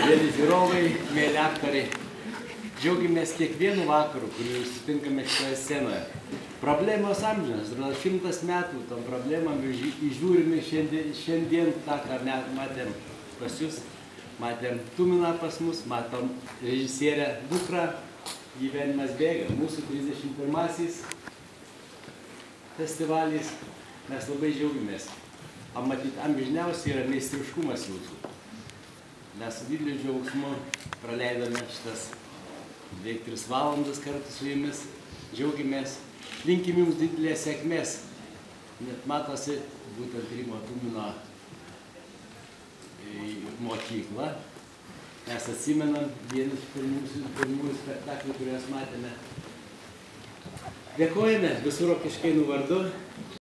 Mėly žiūrovai, mėly aktoriai, džiaugiamės kiekvienu vakaru, kurį sutinkame šitoje scenoje. Problemos amžinas, 100 metų tom problemam įžiūrime šiandien tą, ką matėm pas jūs, matėm Tuminą pas mus, matom režisierę dukrą, gyvenimas bėga, mūsų 31-asis festivalis, mes labai džiaugiamės. Matyt, amžiniausiai yra meistriškumas jūsų. Mes su dideliu džiaugsmu praleidome šitas beveik 3 valandas kartu su jumis, džiaugiamės, linkim jums didelės sėkmės, net matosi būtent Rimo Tumino mokykla. Mes atsimenam vienus pirmųjų spektaklių, kuriuos matėme. Dėkojame visų Rokiškėnų vardu.